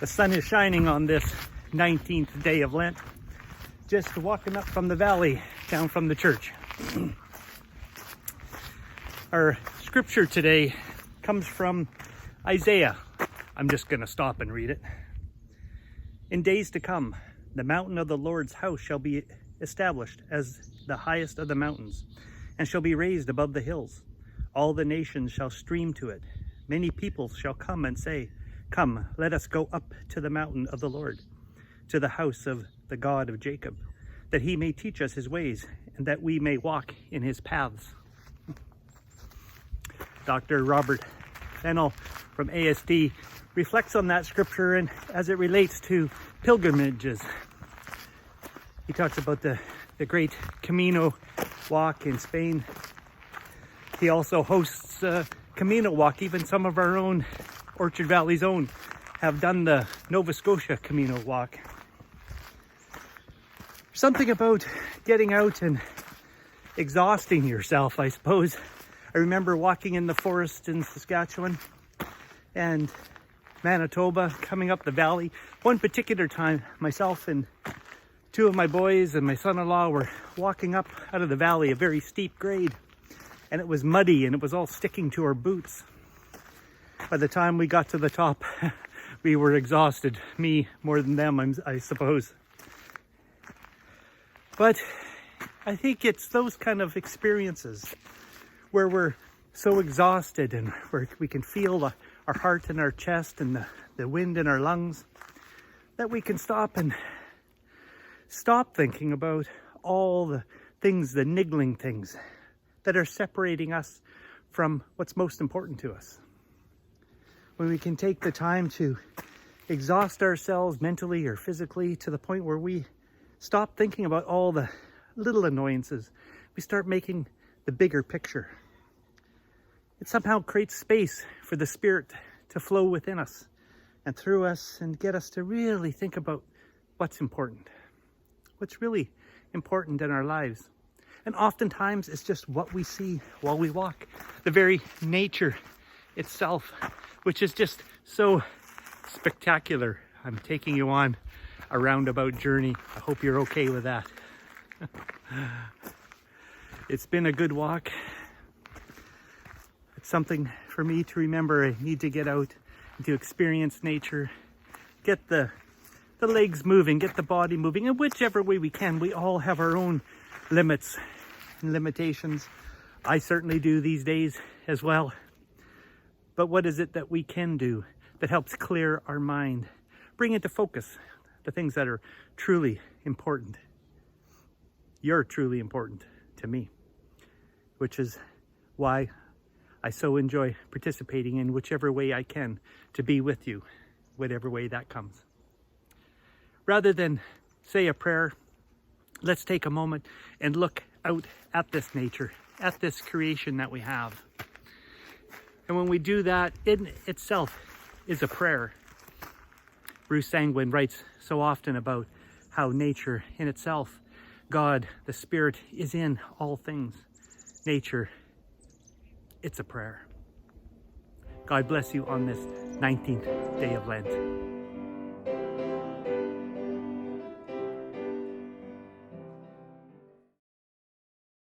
sun is shining on this 19th day of Lent. Just walking up from the valley, down from the church. Our scripture today comes from Isaiah. I'm just going to stop and read it. In days to come, the mountain of the Lord's house shall be established as the highest of the mountains, and shall be raised above the hills. All the nations shall stream to it. Many peoples shall come and say, "Come, let us go up to the mountain of the Lord, to the house of the God of Jacob, that he may teach us his ways, and that we may walk in his paths." Dr. Robert Fennell from ASD reflects on that scripture and as it relates to pilgrimages. He talks about the great Camino walk in Spain. He also hosts a Camino walk. Even some of our own, Orchard Valley's own, have done the Nova Scotia Camino walk. Something about getting out and exhausting yourself, I suppose. I remember walking in the forest in Saskatchewan and Manitoba, coming up the valley. One particular time, myself and two of my boys and my son-in-law were walking up out of the valley, a very steep grade, and it was muddy and it was all sticking to our boots. By the time we got to the top, we were exhausted. Me more than them, I suppose. But I think it's those kind of experiences where we're so exhausted and where we can feel our heart in our chest and the wind in our lungs, that we can stop thinking about all the things, the niggling things that are separating us from what's most important to us. When we can take the time to exhaust ourselves mentally or physically to the point where we stop thinking about all the little annoyances, we start making the bigger picture. It somehow creates space for the Spirit to flow within us and through us and get us to really think about what's important, what's really important in our lives. And oftentimes it's just what we see while we walk, the very nature itself, which is just so spectacular. I'm taking you on a roundabout journey. I hope you're okay with that. It's been a good walk. It's something for me to remember. I need to get out and to experience nature, get the legs moving, get the body moving in whichever way we can. We all have our own limits and limitations. I certainly do these days as well. But what is it that we can do that helps clear our mind, bring into focus the things that are truly important? You're truly important to me, which is why I so enjoy participating in whichever way I can to be with you, whatever way that comes. Rather than say a prayer, let's take a moment and look out at this nature, at this creation that we have. And when we do that, it itself is a prayer. Bruce Sanguin writes so often about how nature in itself, God, the Spirit, is in all things. Nature, it's a prayer. God bless you on this 19th day of Lent.